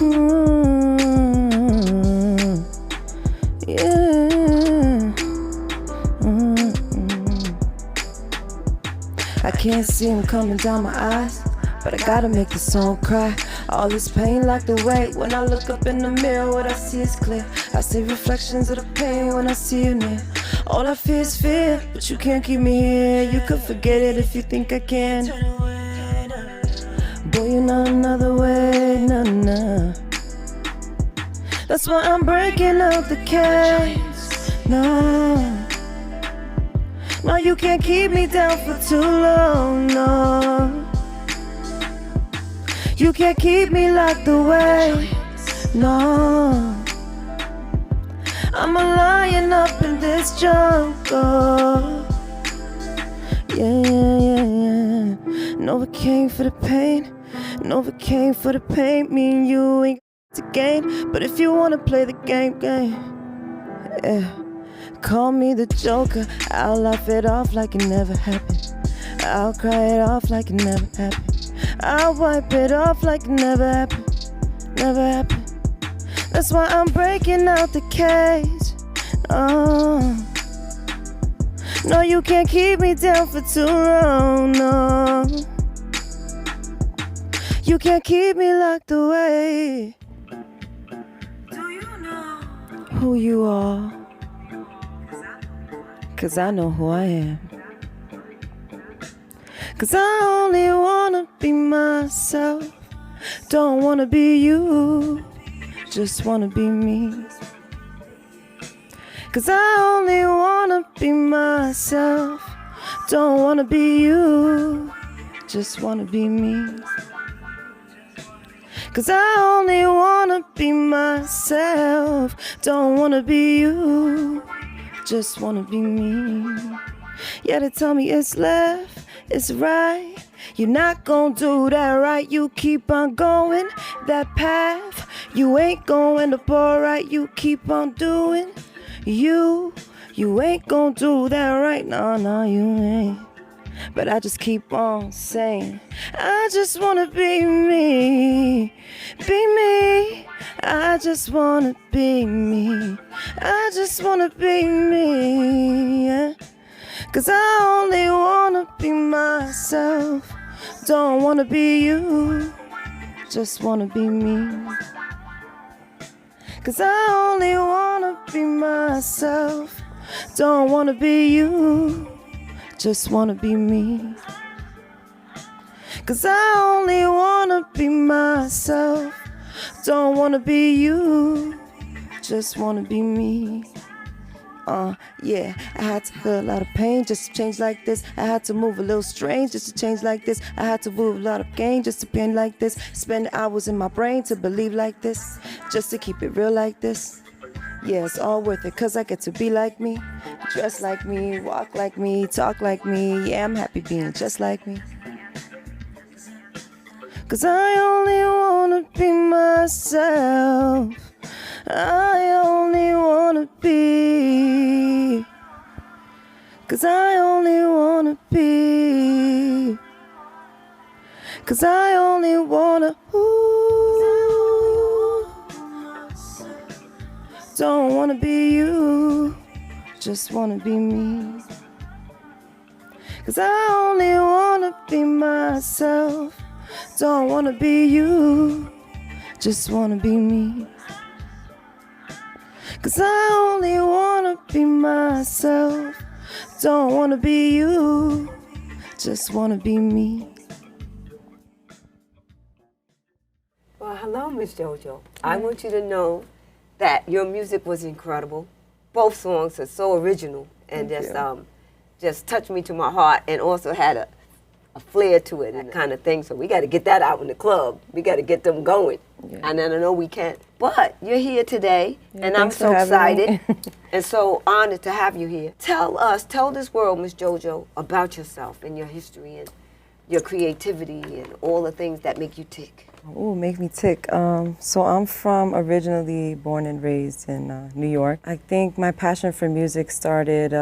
Yeah. I can't see him coming down my eyes, but I gotta make the song cry. All this pain locked away. When I look up in the mirror, what I see is clear. I see reflections of the pain when I see you near. All I fear is fear, but you can't keep me here. You could forget it if you think I can. Boy, you know another way, nah, nah. That's why I'm breaking out the cage. No, no, you can't keep me down for too long, no. You can't keep me locked away, no. I'm a lion up in this jungle. Yeah, yeah, yeah, yeah. Novocaine for the pain, Novocaine for the pain. Me and you ain't to gain, but if you wanna play the game, yeah. Call me the Joker, I'll laugh it off like it never happened. I'll cry it off like it never happened. I'll wipe it off like it never happened, never happened. That's why I'm breaking out the cage. Oh, no, you can't keep me down for too long, no. You can't keep me locked away. Do you know who you are? 'Cause I know who I am. 'Cause I only wanna be myself. Don't wanna be you, just wanna be me. 'Cause I only wanna be myself. Don't wanna be you, just wanna be me. 'Cause I only wanna be myself. Don't wanna be you, just wanna be me. Yeah, they tell me it's left, it's right. You're not gonna do that right. You keep on going that path. You ain't going to pour right. You keep on doing you. You ain't gonna do that right. No, no, you ain't. But I just keep on saying, I just wanna be me. Be me. I just wanna be me. I just wanna be me, yeah. 'Cause I only wanna be myself. Don't wanna be you, just wanna be me. 'Cause I only wanna be myself. Don't wanna be you, just wanna be me. 'Cause I only wanna be myself. Don't wanna be you, just wanna be me. Yeah, I had to feel a lot of pain just to change like this. I had to move a little strange just to change like this. I had to move a lot of gain just to pain like this. Spend hours in my brain to believe like this, just to keep it real like this. Yeah, it's all worth it 'cause I get to be like me, dress like me, walk like me, talk like me. Yeah, I'm happy being just like me. 'Cause I only wanna be myself. I only wanna be. 'Cause I only wanna be. 'Cause I only wanna. Ooh. Don't wanna be you, just wanna be me. 'Cause I only wanna be myself. Don't wanna be you, just wanna be me. 'Cause I only wanna be myself. Don't wanna be you, just wanna be me. Well, hello, Miss Jojo. I want you to know that your music was incredible. Both songs are so original and just touched me to my heart, and also had a flair to it and kind of thing. So we got to get that out in the club. We got to get them going. Yeah. And I know we can't. But you're here today, and I'm so excited and so honored to have you here. Tell this world, Miss Jojo, about yourself and your history and your creativity and all the things that make you tick. Oh, make me tick. So I'm originally born and raised in New York. I think my passion for music started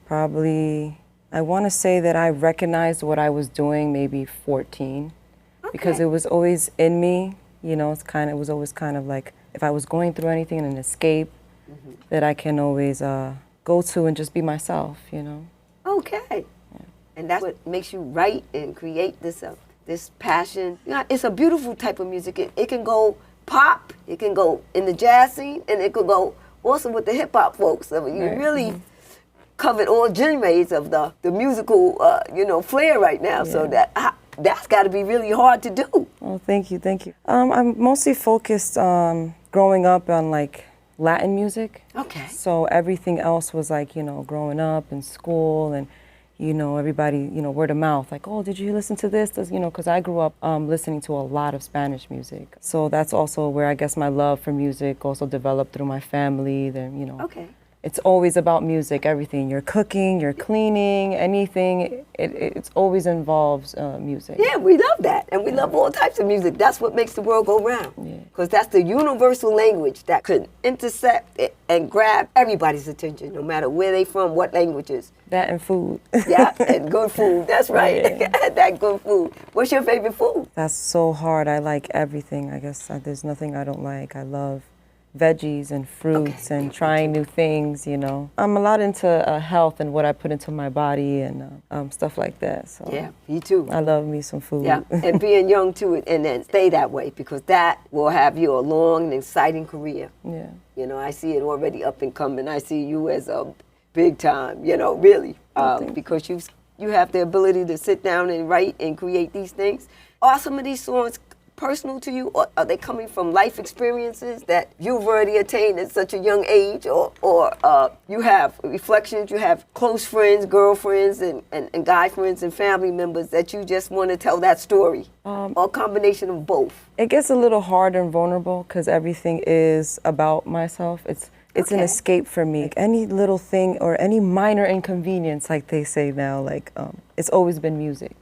probably, I want to say that I recognized what I was doing maybe 14, because it was always in me You know, it was always kind of like if I was going through anything, an escape that I can always go to and just be myself, you know. Okay. Yeah. And that's what makes you write and create this passion. You know, it's a beautiful type of music. It can go pop, it can go in the jazz scene, and it could go also with the hip hop folks. So you really covered all genres of the musical, flair right now. Yeah. So that's got to be really hard to do. Oh, thank you. I'm mostly focused growing up on like Latin music. Okay. So everything else was like, growing up in school and, everybody, word of mouth, like, oh, did you listen to this? Because I grew up listening to a lot of Spanish music. So that's also where I guess my love for music also developed through my family. Then, Okay. It's always about music, everything. You're cooking, you're cleaning, anything. It always involves music. Yeah, we love that. And we love all types of music. That's what makes the world go round. Because that's the universal language that could intercept and grab everybody's attention, no matter where they from, what languages. That and food. Yeah, and good food. That's right. Yeah. That good food. What's your favorite food? That's so hard. I like everything. I guess there's nothing I don't like. I love veggies and fruits and trying new things, I'm a lot into health and what I put into my body and stuff like that. So yeah, me too. I love me some food. Yeah, and being young too, and then stay that way because that will have you a long and exciting career. Yeah. I see it already up and coming. I see you as a big time, really, because you have the ability to sit down and write and create these things. Are some of these songs personal to you, or are they coming from life experiences that you've already attained at such a young age, or you have reflections, you have close friends, girlfriends, and guy friends and family members that you just want to tell that story, or a combination of both? It gets a little hard and vulnerable because everything is about myself. It's an escape for me. Like any little thing or any minor inconvenience, like they say now, it's always been music.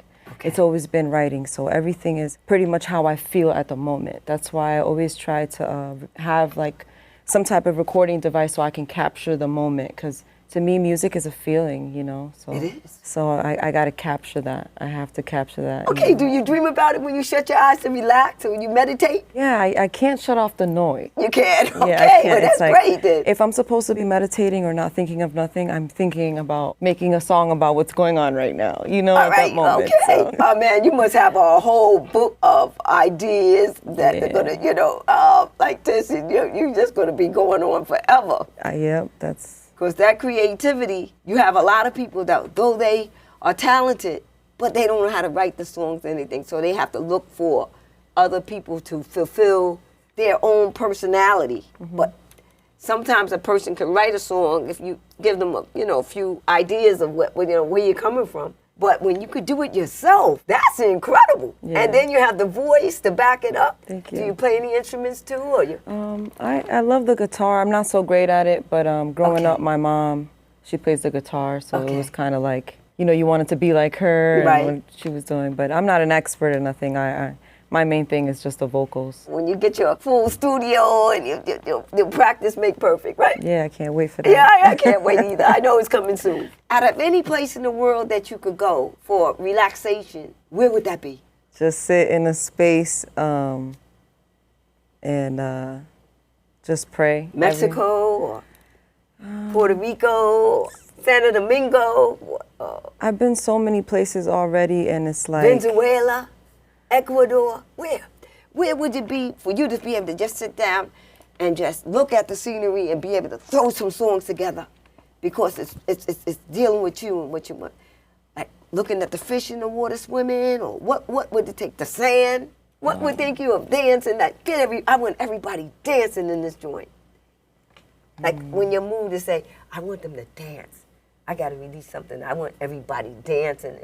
It's always been writing, so everything is pretty much how I feel at the moment. That's why I always try to have like some type of recording device so I can capture the moment, because to me, music is a feeling, So it is. So I got to capture that. I have to capture that. Okay, do you dream about it when you shut your eyes to relax or when you meditate? Yeah, I can't shut off the noise. You can't? Okay, yeah, I can't. Well, that's great then. If I'm supposed to be meditating or not thinking of nothing, I'm thinking about making a song about what's going on right now, All at that moment. Okay. So. Oh, man, you must have a whole book of ideas that they're going to, like this, and you're just going to be going on forever. Yep, that's... Because that creativity, you have a lot of people that, though they are talented, but they don't know how to write the songs or anything. So they have to look for other people to fulfill their own personality. But sometimes a person can write a song if you give them a few ideas of where you're coming from. But when you could do it yourself, that's incredible. Yeah. And then you have the voice to back it up. Thank you. Do you play any instruments too, or you? I love the guitar. I'm not so great at it, but growing up, my mom, she plays the guitar, so it was kind of like, you wanted to be like her and what she was doing. But I'm not an expert or nothing. My main thing is just the vocals. When you get your full studio and you practice make perfect, right? Yeah, I can't wait for that. Yeah, I can't wait either. I know it's coming soon. Out of any place in the world that you could go for relaxation, where would that be? Just sit in a space and just pray. Mexico or Puerto Rico or Santo Domingo? I've been so many places already, and it's like... Venezuela? Ecuador, where would it be for you to be able to just sit down and just look at the scenery and be able to throw some songs together, because it's dealing with you and what you want, like looking at the fish in the water swimming, or what would it take? The sand? What would think you of dancing? Like I want everybody dancing in this joint. Like when your mood is say, I want them to dance. I got to release something. I want everybody dancing.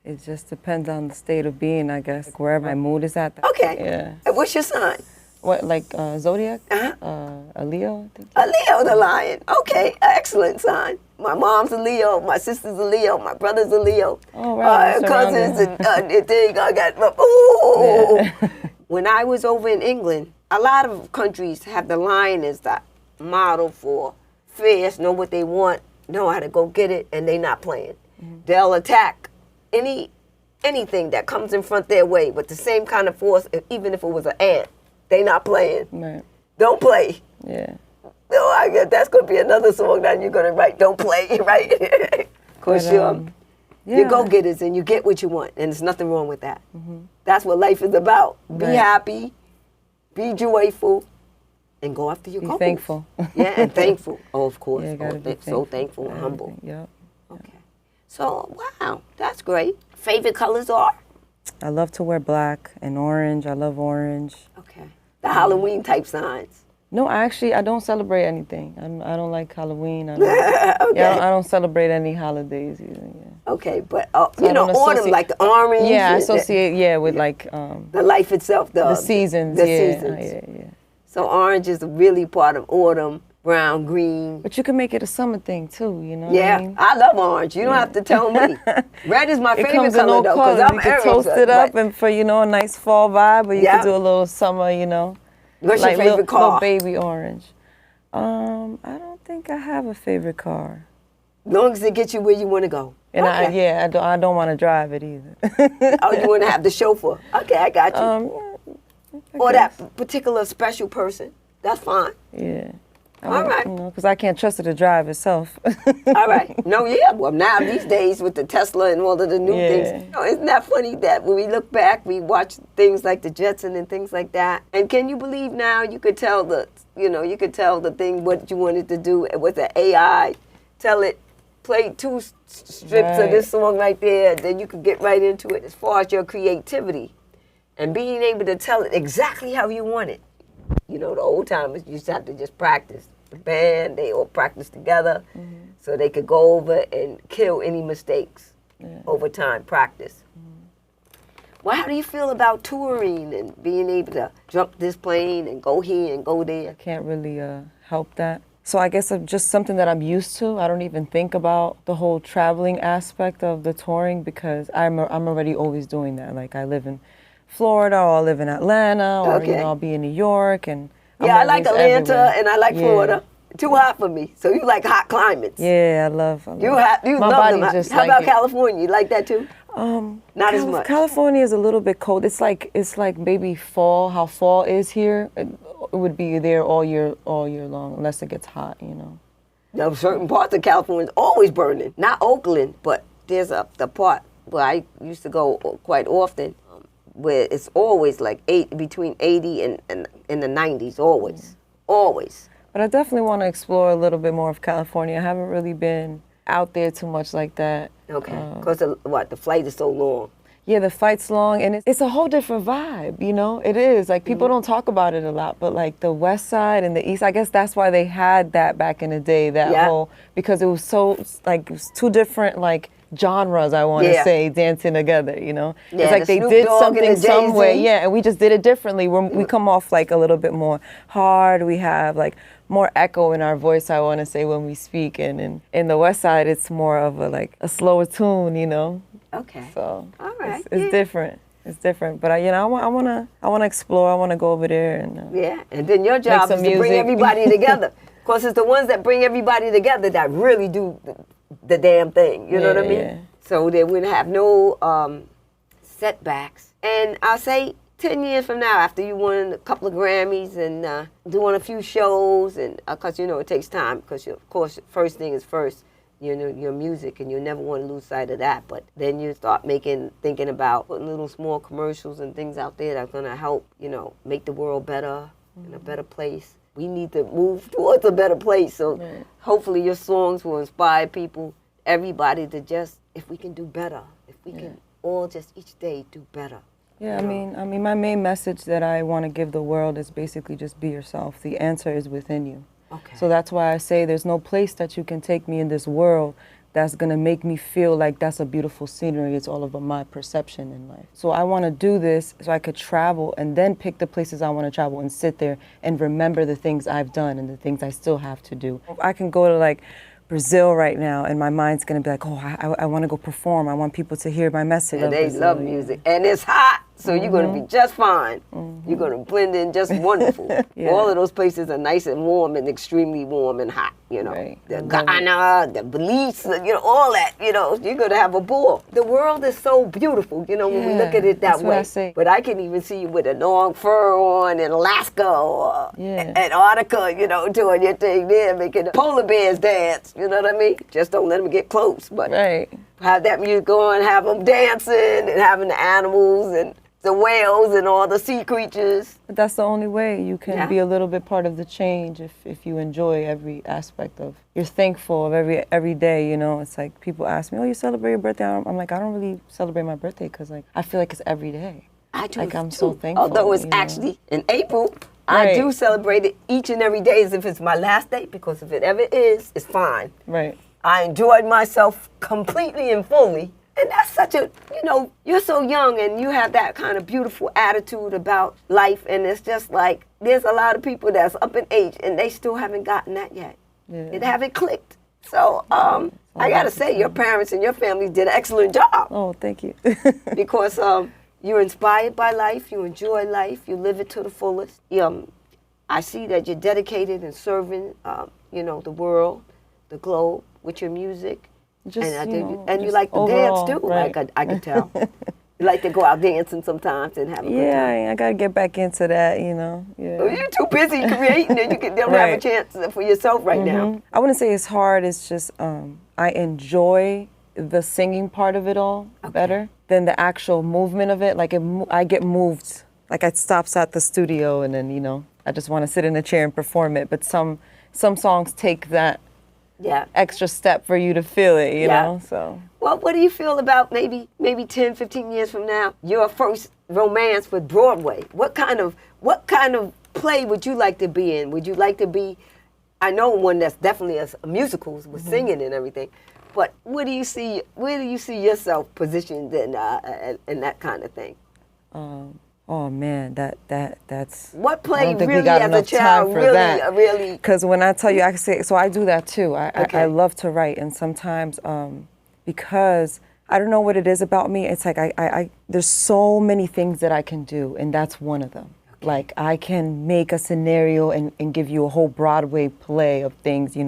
It just depends on the state of being, I guess. Like wherever my mood is at. Okay. Yeah. And what's your sign? What, like zodiac? A Leo? I think. A Leo, the lion. Okay, excellent sign. My mom's a Leo, my sister's a Leo, my brother's a Leo. Oh, right. Cousins and thing. I got, ooh. Yeah. When I was over in England, a lot of countries have the lion as the model for fierce, know what they want, know how to go get it, and they not playing. They'll attack anything that comes in front their way with the same kind of force, even if it was an ant they not playing. Right. Don't play. Yeah. No, I guess that's going to be another song that you're going to write. Don't play, right? Because you're go-getters and you get what you want, and there's nothing wrong with that. That's what life is about. Be happy, be joyful, and go after your goals. Be thankful. Yeah, and thankful. Oh, of course. Yeah, gotta be so thankful and humble. Yep. Okay. So, wow, that's great. Favorite colors are? I love to wear black and orange. I love orange. Okay. The Halloween type signs. No, I don't celebrate anything. I don't like Halloween. I don't celebrate any holidays either. Yeah. Okay, but autumn, like the orange. Yeah, I associate with like the life itself, the seasons. The seasons. Yeah. So orange is really part of autumn. Brown, green. But you can make it a summer thing too, you know. Yeah, what I mean? I love orange. You don't have to tell me. Red is my favorite color though, because I'm You can toast it up and for a nice fall vibe, or you can do a little summer, What's like your favorite car? Little baby orange. I don't think I have a favorite car. As long as it gets you where you want to go. And I don't want to drive it either. Oh, you want to have the chauffeur? Okay, I got you. Or that particular special person. That's fine. Yeah. All right. Because I can't trust it to drive itself. All right. No, yeah. Well, now these days with the Tesla and all of the new things, isn't that funny that when we look back, we watch things like the Jetson and things like that. And can you believe now you could tell the thing what you wanted to do with the AI, tell it, play 2 strips of this song right there, then you could get right into it as far as your creativity and being able to tell it exactly how you want it. The old timers used to have to just practice. The band, they all practice together so they could go over and kill any mistakes over time, practice. Well, how do you feel about touring and being able to jump this plane and go here and go there? I can't really help that. So I guess it's just something that I'm used to. I don't even think about the whole traveling aspect of the touring because I'm already always doing that. Like I live in Florida, or I'll live in Atlanta, or I'll be in New York, and I like Atlanta and I like Florida. Too hot for me. So you like hot climates? Yeah, I love. You love them. How about California? You like that too? Not as much. California is a little bit cold. It's like maybe fall. How fall is here, it would be there all year long, unless it gets hot. Now, certain parts of California is always burning. Not Oakland, but there's the part where I used to go quite often, where it's always like between 80 and in the 90s, always. But I definitely want to explore a little bit more of California. I haven't really been out there too much like that. Okay, because the flight is so long. Yeah, the flight's long, and it's a whole different vibe, It is. Like, people don't talk about it a lot, but like the west side and the east, I guess that's why they had that back in the day, because it was so, like, it was 2 different, like, genres, I want to say, dancing together, It's like they did something some way, and we just did it differently. We come off like a little bit more hard. We have like more echo in our voice, I want to say, when we speak. And in the west side, it's more of a slower tune, Okay. So all right. It's different. It's different, but I want to explore. I want to go over there and and then your job is to bring everybody together. Of course, it's the ones that bring everybody together that really do the damn thing. You know what I mean? Yeah. So that we have no setbacks. And I'll say 10 years from now, after you won a couple of Grammys and doing a few shows, and because it takes time, because of course, first thing is first. Your music, and you never want to lose sight of that. But then you start thinking about putting little small commercials and things out there that's going to help, make the world better and a better place. We need to move towards a better place. So hopefully your songs will inspire people, everybody to just, if we can do better, if we can all just each day do better. Yeah, I mean, my main message that I want to give the world is basically just be yourself. The answer is within you. Okay. So that's why I say there's no place that you can take me in this world that's going to make me feel like that's a beautiful scenery. It's all about my perception in life. So I want to do this so I could travel and then pick the places I want to travel and sit there and remember the things I've done and the things I still have to do. I can go to like Brazil right now and my mind's going to be like, oh, I want to go perform. I want people to hear my message. And they love music. And it's hot. So you're going to be just fine. You're going to blend in just wonderful. All of those places are nice and warm and extremely warm and hot, you know. Right. The Ghana, the Belize, you know, all that, you know, you're going to have a ball. The world is so beautiful, you know, when we look at it that that's way. what I say. But I can even see you with a long fur on in Alaska or Antarctica, you know, doing your thing there, making the polar bears dance, you know what I mean? Just don't let them get close, but have that music going, have them dancing and having the animals and the whales and all the sea creatures. But that's the only way you can be a little bit part of the change if you enjoy every aspect of, you're thankful of every day, you know. It's like people ask me, oh, you celebrate your birthday? I'm like, I don't really celebrate my birthday because like I feel like it's every day. I do like I'm too. so thankful. Although it's actually in April, I do celebrate it each and every day as if it's my last day, because if it ever is, it's fine. Right. I enjoyed myself completely and fully. And that's such a, you know, you're so young and you have that kind of beautiful attitude about life. And it's just like, there's a lot of people that's up in age and they still haven't gotten that yet. It haven't clicked. So I got to say, your parents and your family did an excellent job. Oh, thank you. Because you're inspired by life, you enjoy life, you live it to the fullest. I see that you're dedicated and serving, you know, the world, the globe with your music. Just, and you like to overall, dance too, right. like I could tell. You like to go out dancing sometimes and have a good time. Yeah, I gotta get back into that, you know. Yeah. Well, you're too busy creating that you don't have a chance for yourself right now. I wouldn't say it's hard. It's just I enjoy the singing part of it all better than the actual movement of it. Like I get moved. Like it stops at the studio, and then I just want to sit in a chair and perform it. But some songs take that extra step for you to feel it, you know. So. Well, what do you feel about maybe 10, 15 years from now, your first romance with Broadway? What kind of play would you like to be in? Would you like to be, I know one that's definitely a musicals with singing and everything, but where do you see yourself positioned in that kind of thing? Oh man, that's. What play really as a child really? Because when I tell you, I can say, so I do that too. I love to write, and sometimes because I don't know what it is about me, it's like I there's so many things that I can do, and that's one of them. Like I can make a scenario and give you a whole Broadway play of things, Like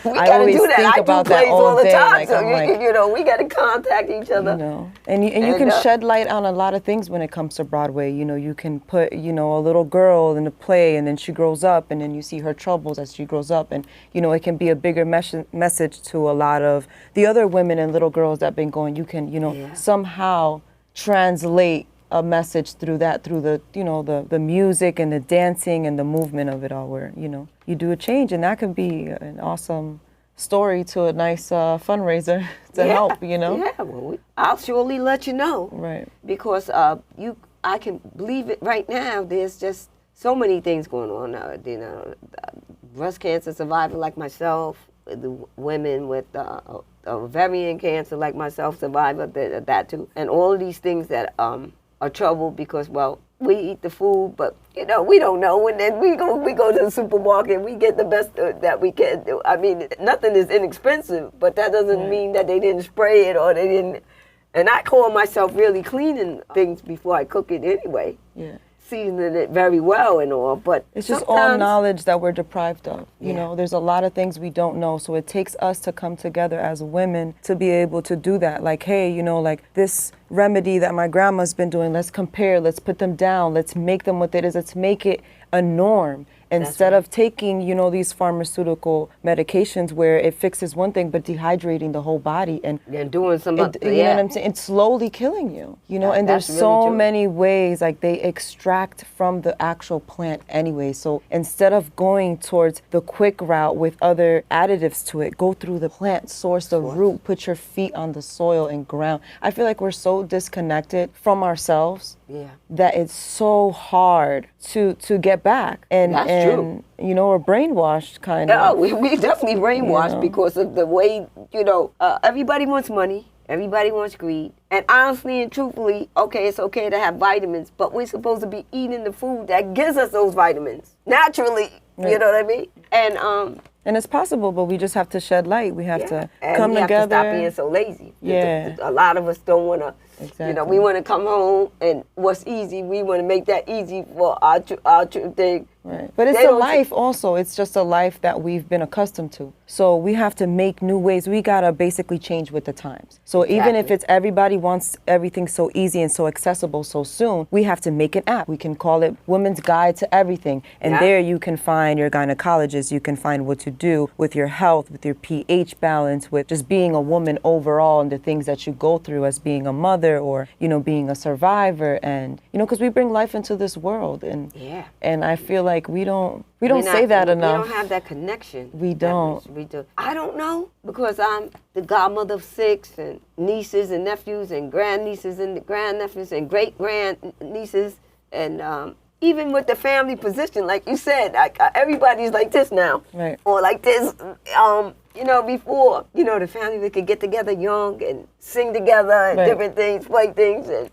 we I always do that. think about that all the day. Time, like, so I'm like, we got to contact each other. And you can shed light on a lot of things when it comes to Broadway. You can put a little girl in a play, and then she grows up, and then you see her troubles as she grows up, and it can be a bigger message to a lot of the other women and little girls that've been going. You can somehow translate a message through the music and the dancing and the movement of it all, where you do a change, and that can be an awesome story to a nice fundraiser to help. Yeah, well, I'll surely let you know. Right. Because I can believe it right now. There's just so many things going on now. Breast cancer survivor like myself, the women with ovarian cancer like myself, survivor that too, and all of these things that are trouble because, well, we eat the food, but we don't know. And then we go to the supermarket, we get the best that we can do. I mean, nothing is inexpensive, but that doesn't mean that they didn't spray it or they didn't. And I call myself really cleaning things before I cook it anyway. Yeah. Seasoning it very well and all, but it's just all knowledge that we're deprived of. There's a lot of things we don't know, so it takes us to come together as women to be able to do that. Like, hey, like this remedy that my grandma's been doing, let's compare, let's put them down, let's make them what it is, let's make it a norm. Instead of taking, these pharmaceutical medications where it fixes one thing but dehydrating the whole body and doing some other, you know what I'm saying? It's slowly killing you. And there's really so many ways, like they extract from the actual plant anyway. So instead of going towards the quick route with other additives to it, go through the plant, source the root, put your feet on the soil and ground. I feel like we're so disconnected from ourselves that it's so hard to get back. And true. We're brainwashed kind of. Yeah, we definitely brainwashed because of the way, everybody wants money, everybody wants greed. And honestly and truthfully, it's okay to have vitamins, but we're supposed to be eating the food that gives us those vitamins naturally. Right. You know what I mean? And it's possible, but we just have to shed light. We have to come together. We have to stop being so lazy. A lot of us don't want to Exactly. You know, we want to come home and what's easy, we want to make that easy for our thing. Right. But it's a life also. It's just a life that we've been accustomed to. So we have to make new ways. We got to basically change with the times. So even if it's everybody wants everything so easy and so accessible so soon, we have to make an app. We can call it Women's Guide to Everything. And there you can find your gynecologist. You can find what to do with your health, with your pH balance, with just being a woman overall and the things that you go through as being a mother or, you know, being a survivor. And, you know, because we bring life into this world. And I feel like we don't say that enough. We don't have that connection. We don't. We do. I don't know because I'm the godmother of 6 and nieces and nephews and grandnieces and grandnephews and great grandnieces and even with the family position, like you said, like everybody's like this now, right? Or like this. You know, before, you know, the family we could get together young and sing together and different things, play things, and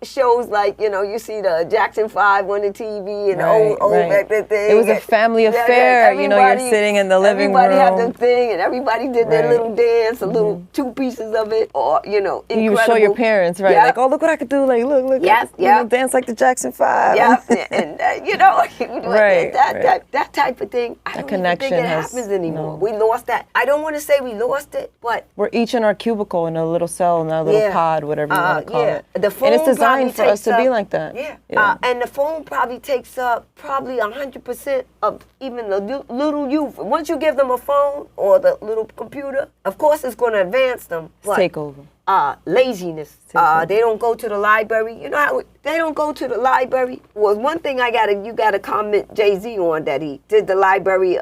shows like, you know, you see the Jackson 5 on the TV and the old record thing. It was a family affair, you know, you're sitting in the living room. Everybody had the thing and everybody did their little dance, a little 2 pieces of it, or, you know, incredible. You would show your parents, right? Like, oh, look what I could do, like, look, you know, dance like the Jackson 5. And you know, that type of thing, I don't even think it happens anymore. We lost that. I don't want to say we lost it, but we're each in our cubicle in a little cell in our little pod, whatever you want to call it. The phone, and it's designed for us to be like that. And the phone probably takes up 100% of even the little youth. Once you give them a phone or the little computer, of course it's going to advance them. Take over. Laziness. They don't go to the library. You know how they don't go to the library? Well, one thing you gotta comment Jay-Z on, that he did the library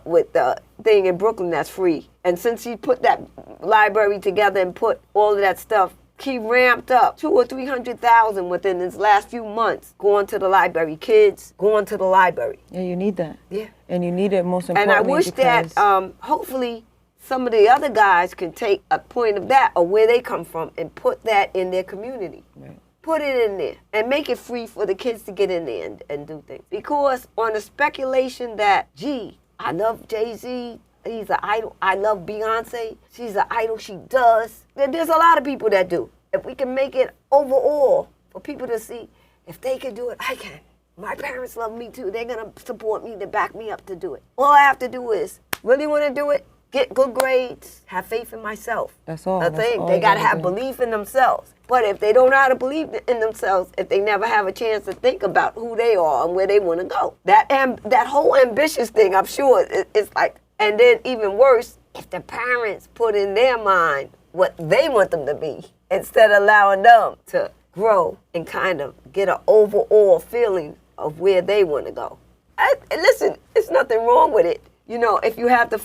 with the thing in Brooklyn that's free. And since he put that library together and put all of that stuff, he ramped up 200,000 or 300,000 within his last few months going to the library. Kids going to the library. Yeah, you need that. Yeah. And you need it most importantly. And I wish that hopefully some of the other guys can take a point of that or where they come from and put that in their community. Right. Put it in there and make it free for the kids to get in there and do things. Because on the speculation that, gee, I love Jay-Z, he's an idol. I love Beyonce, she's an idol, she does. There's a lot of people that do. If we can make it overall for people to see, if they can do it, I can. My parents love me too. They're going to support me to back me up to do it. All I have to do is really want to do it, get good grades, have faith in myself. That's all. They got to have belief in themselves. But if they don't know how to believe in themselves, if they never have a chance to think about who they are and where they want to go, that whole ambitious thing, I'm sure, it's like, and then even worse, if the parents put in their mind what they want them to be, instead of allowing them to grow and kind of get an overall feeling of where they want to go. And listen, there's nothing wrong with it. You know, if you have the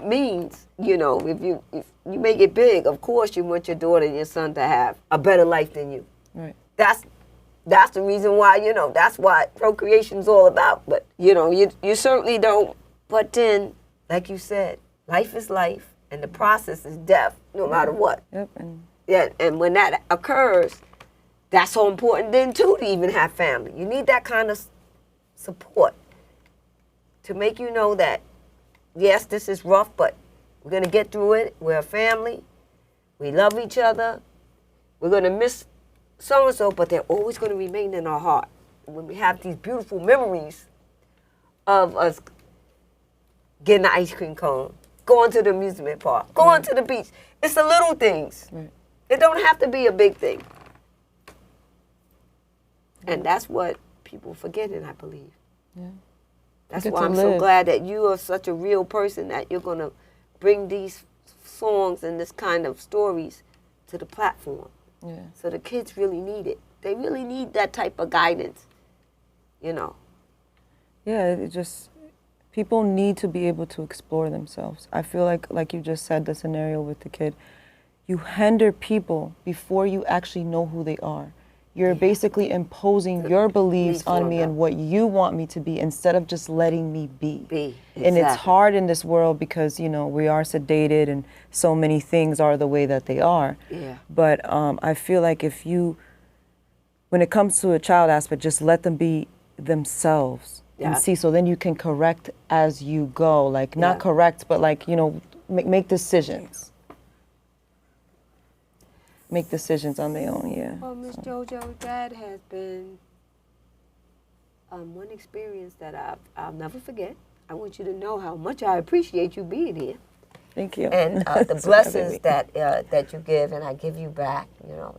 means, you know, if you make it big, of course you want your daughter and your son to have a better life than you. Right. That's the reason why, you know, that's what procreation's all about. But, you know, you certainly don't. But then, like you said, life is life and the process is death, no matter what. Yep. And when that occurs, that's so important then too to even have family. You need that kind of support to make you know that, yes, this is rough, but we're going to get through it. We're a family. We love each other. We're going to miss so-and-so, but they're always going to remain in our heart. When we have these beautiful memories of us getting the ice cream cone, going to the amusement park, going to the beach. It's the little things. Right. It don't have to be a big thing. And that's what people forgetting, I believe. Yeah. That's why I'm so glad that you are such a real person, that you're going to bring these songs and this kind of stories to the platform. Yeah. So the kids really need it. They really need that type of guidance, you know. Yeah, people need to be able to explore themselves. I feel like you just said, the scenario with the kid, you hinder people before you actually know who they are. You're basically imposing your beliefs on me and what you want me to be, instead of just letting me be. Exactly. And it's hard in this world because, you know, we are sedated and so many things are the way that they are. Yeah. But I feel like when it comes to a child aspect, just let them be themselves. And see, so then you can correct as you go. Like, not correct, but like, you know, make decisions. make decisions on their own. Yeah. Well, Miss Jojo, that has been one experience that I'll never forget. I want you to know how much I appreciate you being here. Thank you. And the blessings that you give, and I give you back. You know,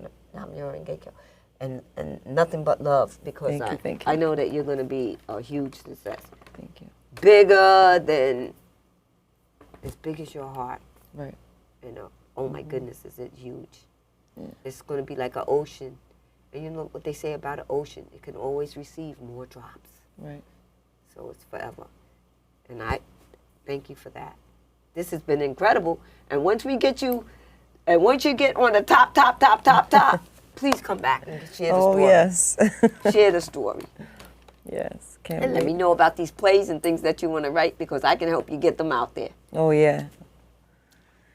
and nothing but love, because thank you. I know that you're going to be a huge success. Thank you. Bigger than, as big as your heart. Right. You know, oh my goodness, is it huge? Yeah. It's going to be like an ocean. And you know what they say about an ocean? It can always receive more drops. Right. So it's forever. And I thank you for that. This has been incredible. And once we get you, and once you get on the top, please come back and share the story. Oh, yes. Share the story. Yes. Can't And wait. let me know about these plays and things that you want to write, because I can help you get them out there. Oh, yeah.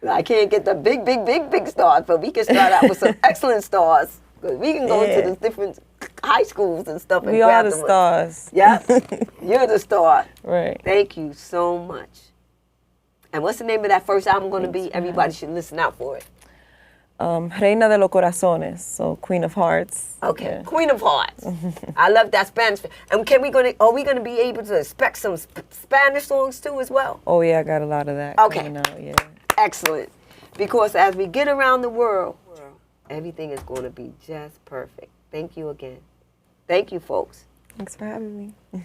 I can't get the big stars, but we can start out with some excellent stars. Because we can go to the different high schools and stuff. And We are grab the them. stars. Yeah, you're the star. Right. Thank you so much. And what's the name of that first album going to be? Everybody should listen out for it. Reina de los Corazones, so Queen of Hearts. Okay, Yeah. Queen of Hearts. I love that Spanish. And are we going to be able to expect some Spanish songs too as well? Oh, yeah, I got a lot of that coming out, yeah. Excellent. Because as we get around the world, everything is going to be just perfect. Thank you again. Thank you, folks. Thanks for having me.